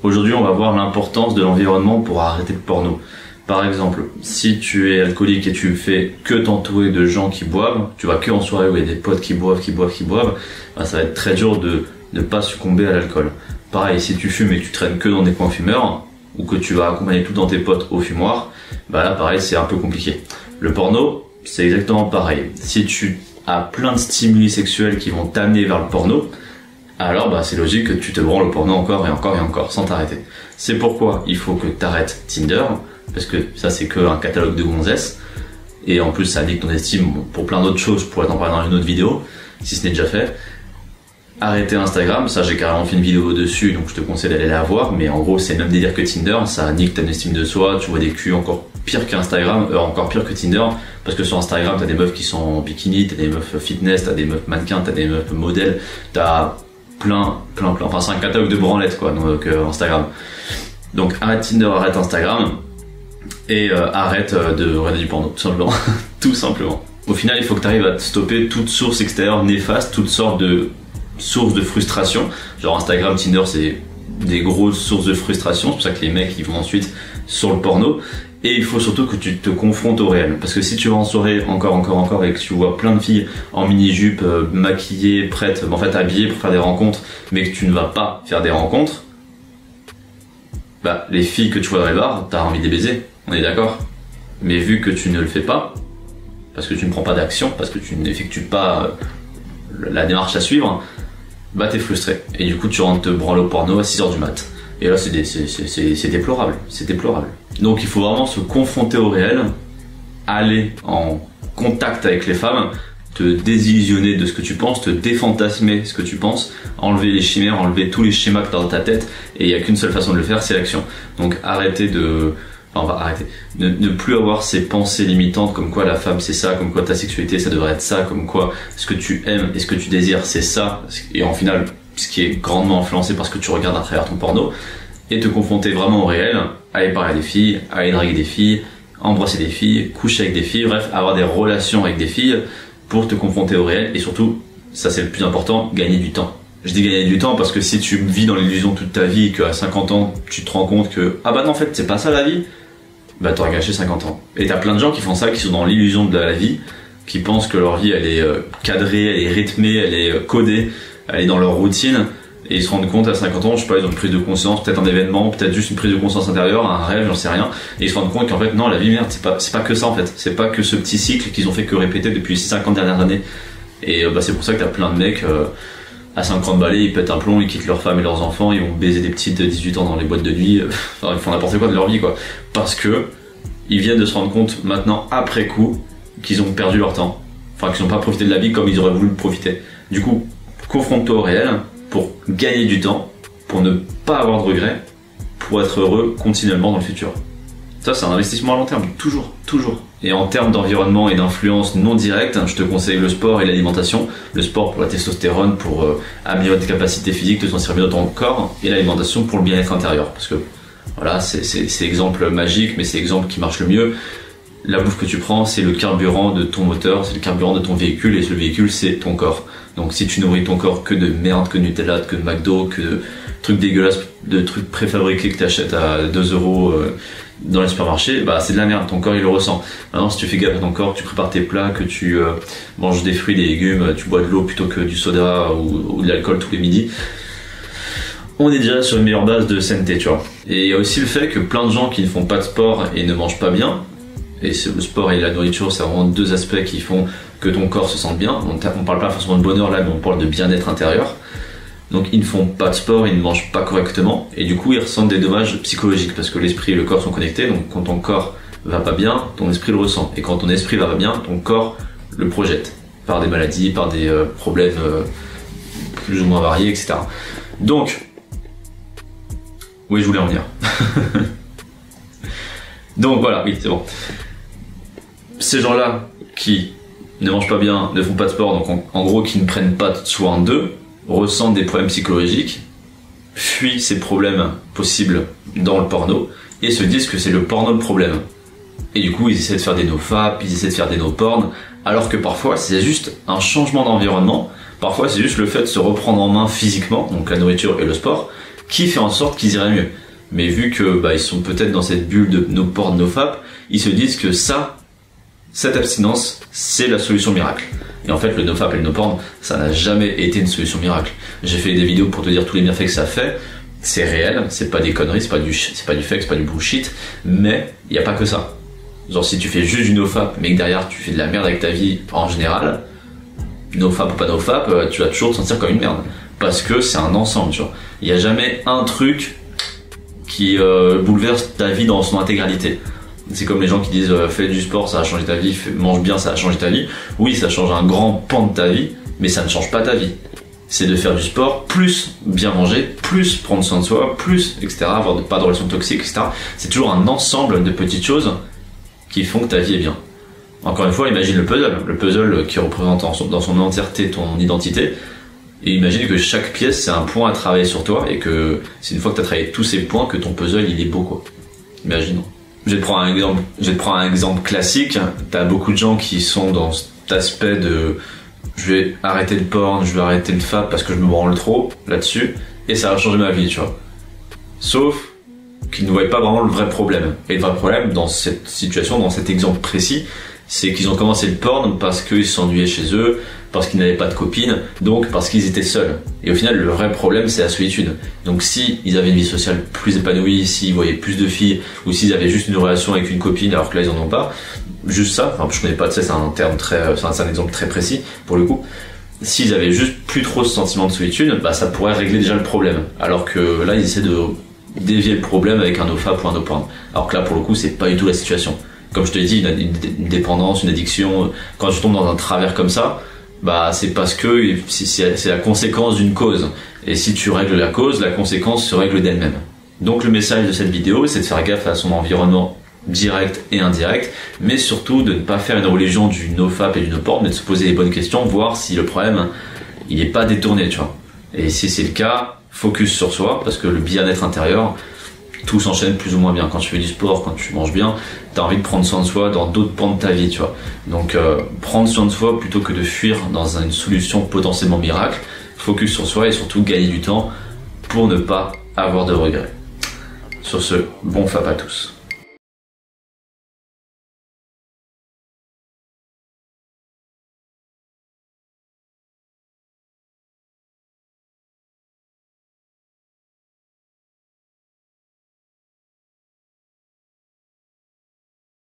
Aujourd'hui, on va voir l'importance de l'environnement pour arrêter le porno. Par exemple, si tu es alcoolique et tu fais que t'entourer de gens qui boivent, tu vas que en soirée où il y a des potes qui boivent, bah ça va être très dur de ne pas succomber à l'alcool. Pareil, si tu fumes et que tu traînes que dans des coins fumeurs, ou que tu vas accompagner tout dans tes potes au fumoir, bah là pareil, c'est un peu compliqué. Le porno, c'est exactement pareil. Si tu as plein de stimuli sexuels qui vont t'amener vers le porno, alors bah c'est logique que tu te branles au porno encore et encore et encore, sans t'arrêter. C'est pourquoi il faut que tu arrêtes Tinder, parce que ça c'est qu'un catalogue de gonzesses, et en plus ça nique ton estime pour plein d'autres choses, je pourrais t'en parler dans une autre vidéo, si ce n'est déjà fait. Arrêter Instagram, ça j'ai carrément fait une vidéo dessus, donc je te conseille d'aller la voir, mais en gros c'est le même délire que Tinder, ça nique ton estime de soi, tu vois des culs encore pire qu'Instagram, encore pire que Tinder, parce que sur Instagram t'as des meufs qui sont en bikini, t'as des meufs fitness, t'as des meufs mannequins, t'as des meufs modèles, t'as plein, enfin c'est un catalogue de branlettes quoi, donc Instagram. Donc arrête Tinder, arrête Instagram, et arrête de regarder du porno, tout simplement. Tout simplement. Au final, il faut que tu arrives à te stopper toute source extérieure néfaste, toutes sortes de sources de frustration. Genre Instagram, Tinder, c'est des grosses sources de frustration, c'est pour ça que les mecs ils vont ensuite sur le porno. Et il faut surtout que tu te confrontes au réel. Parce que si tu vas en soirée encore et que tu vois plein de filles en mini-jupe, maquillées, prêtes, en fait habillées pour faire des rencontres, mais que tu ne vas pas faire des rencontres, bah les filles que tu vois dans les bars, t'as envie de les baiser, on est d'accord. Mais vu que tu ne le fais pas, parce que tu ne prends pas d'action, parce que tu n'effectues pas la démarche à suivre, bah t'es frustré. Et du coup tu rentres te branler au porno à 6h du mat. Et là c'est déplorable, c'est déplorable. Donc il faut vraiment se confronter au réel, aller en contact avec les femmes, te désillusionner de ce que tu penses, te défantasmer ce que tu penses, enlever les chimères, enlever tous les schémas que tu as dans ta tête, et il n'y a qu'une seule façon de le faire, c'est l'action. Donc arrêtez de... Enfin, on va arrêter. Ne plus avoir ces pensées limitantes comme quoi la femme c'est ça, comme quoi ta sexualité ça devrait être ça, comme quoi ce que tu aimes et ce que tu désires c'est ça, et en final ce qui est grandement influencé par ce que tu regardes à travers ton porno, et te confronter vraiment au réel, aller parler à des filles, aller draguer des filles, embrasser des filles, coucher avec des filles, bref, avoir des relations avec des filles pour te confronter au réel, et surtout, ça c'est le plus important, gagner du temps. Je dis gagner du temps parce que si tu vis dans l'illusion toute ta vie et qu'à 50 ans tu te rends compte que ah bah non en fait c'est pas ça la vie, bah t'auras gâché 50 ans. Et t'as plein de gens qui font ça, qui sont dans l'illusion de la vie, qui pensent que leur vie elle est cadrée, elle est rythmée, elle est codée, elle est dans leur routine, et ils se rendent compte à 50 ans, je sais pas, ils ont une prise de conscience, peut-être un événement, peut-être juste une prise de conscience intérieure, un rêve, j'en sais rien, et ils se rendent compte qu'en fait non, la vie merde, c'est pas que ça en fait, c'est pas que ce petit cycle qu'ils ont fait que répéter depuis 50 dernières années. Et bah c'est pour ça que t'as plein de mecs à 50 balais, ils pètent un plomb, ils quittent leur femme et leurs enfants, ils vont baiser des petites de 18 ans dans les boîtes de nuit, enfin ils font n'importe quoi de leur vie quoi, parce que ils viennent de se rendre compte maintenant après coup qu'ils ont perdu leur temps, enfin qu'ils n'ont pas profité de la vie comme ils auraient voulu profiter. Du coup, confronte-toi au réel pour gagner du temps, pour ne pas avoir de regrets, pour être heureux continuellement dans le futur. Ça c'est un investissement à long terme, toujours. Et en termes d'environnement et d'influence non directe, je te conseille le sport et l'alimentation. Le sport pour la testostérone, pour améliorer tes capacités physiques, te sentir bien dans ton corps, et l'alimentation pour le bien-être intérieur. Parce que voilà, c'est exemple magique, mais c'est l'exemple qui marche le mieux. La bouffe que tu prends, c'est le carburant de ton moteur, c'est le carburant de ton véhicule, et le véhicule, c'est ton corps. Donc si tu nourris ton corps que de merde, que de Nutella, que de McDo, que de trucs dégueulasses, de trucs préfabriqués que tu achètes à 2 € dans les supermarchés, bah c'est de la merde, ton corps il le ressent. Maintenant si tu fais gaffe à ton corps, que tu prépares tes plats, que tu manges des fruits, des légumes, tu bois de l'eau plutôt que du soda ou de l'alcool tous les midis, on est déjà sur une meilleure base de sainteté, tu vois. Et il y a aussi le fait que plein de gens qui ne font pas de sport et ne mangent pas bien, et le sport et la nourriture, c'est vraiment deux aspects qui font que ton corps se sente bien. On parle pas forcément de bonheur là, mais on parle de bien-être intérieur. Donc ils ne font pas de sport, ils ne mangent pas correctement, et du coup ils ressentent des dommages psychologiques, parce que l'esprit et le corps sont connectés. Donc quand ton corps va pas bien, ton esprit le ressent, et quand ton esprit va pas bien, ton corps le projette par des maladies, par des problèmes plus ou moins variés, etc. Donc oui, je voulais en venir. Donc voilà, oui, c'est bon. Ces gens-là qui ne mangent pas bien, ne font pas de sport, donc en gros qui ne prennent pas soin d'eux, ressentent des problèmes psychologiques, fuient ces problèmes possibles dans le porno et se disent que c'est le porno le problème. Et du coup ils essaient de faire des nofap, ils essaient de faire des no-porn, alors que parfois c'est juste un changement d'environnement, parfois c'est juste le fait de se reprendre en main physiquement, donc la nourriture et le sport, qui fait en sorte qu'ils iraient mieux. Mais vu que ils sont peut-être dans cette bulle de no porn, no fap, ils se disent que cette abstinence, c'est la solution miracle. Et en fait, le nofap et le no-porn, ça n'a jamais été une solution miracle. J'ai fait des vidéos pour te dire tous les bienfaits que ça fait. C'est réel, c'est pas des conneries, c'est pas du fake, c'est pas du bullshit. Mais il n'y a pas que ça. Genre, si tu fais juste du nofap, mais que derrière tu fais de la merde avec ta vie en général, nofap ou pas nofap, tu vas toujours te sentir comme une merde. Parce que c'est un ensemble, tu vois. Il n'y a jamais un truc qui bouleverse ta vie dans son intégralité. C'est comme les gens qui disent fais du sport, ça va changer ta vie, mange bien, ça va changer ta vie. Oui, ça change un grand pan de ta vie, mais ça ne change pas ta vie. C'est de faire du sport, plus bien manger, plus prendre soin de soi, plus, etc., avoir pas de relations toxiques, etc. C'est toujours un ensemble de petites choses qui font que ta vie est bien. Encore une fois, imagine le puzzle qui représente dans son entièreté ton identité, et imagine que chaque pièce c'est un point à travailler sur toi, et que c'est une fois que tu as travaillé tous ces points que ton puzzle il est beau, quoi. Imaginons. Je vais te prendre un exemple classique. T'as beaucoup de gens qui sont dans cet aspect de je vais arrêter le porn, je vais arrêter le fap parce que je me branle trop là-dessus et ça va changer ma vie, tu vois. Sauf qu'ils ne voient pas vraiment le vrai problème. Et le vrai problème dans cette situation, dans cet exemple précis, c'est qu'ils ont commencé le porn parce qu'ils s'ennuyaient chez eux, parce qu'ils n'avaient pas de copine, donc parce qu'ils étaient seuls. Et au final, le vrai problème, c'est la solitude. Donc si ils avaient une vie sociale plus épanouie, s'ils voyaient plus de filles, ou s'ils avaient juste une relation avec une copine alors que là ils en ont pas, juste ça, enfin je connais pas de ça, c'est un exemple très précis pour le coup. S'ils avaient juste plus trop ce sentiment de solitude, ça pourrait régler déjà le problème. Alors que là, ils essaient de dévier le problème avec un nofap ou un no-porn. Alors que là, pour le coup, c'est pas du tout la situation. Comme je te l'ai dit, une dépendance, une addiction, quand tu tombes dans un travers comme ça, c'est parce que c'est la conséquence d'une cause. Et si tu règles la cause, la conséquence se règle d'elle-même. Donc le message de cette vidéo, c'est de faire gaffe à son environnement direct et indirect, mais surtout de ne pas faire une religion du nofap et du no-porn, mais de se poser les bonnes questions, voir si le problème, il n'est pas détourné, tu vois. Et si c'est le cas, focus sur soi, parce que le bien-être intérieur, tout s'enchaîne plus ou moins bien. Quand tu fais du sport, quand tu manges bien, t'as envie de prendre soin de soi dans d'autres pans de ta vie, tu vois. Donc prendre soin de soi plutôt que de fuir dans une solution potentiellement miracle, focus sur soi et surtout gagner du temps pour ne pas avoir de regrets. Sur ce, bon fap à tous.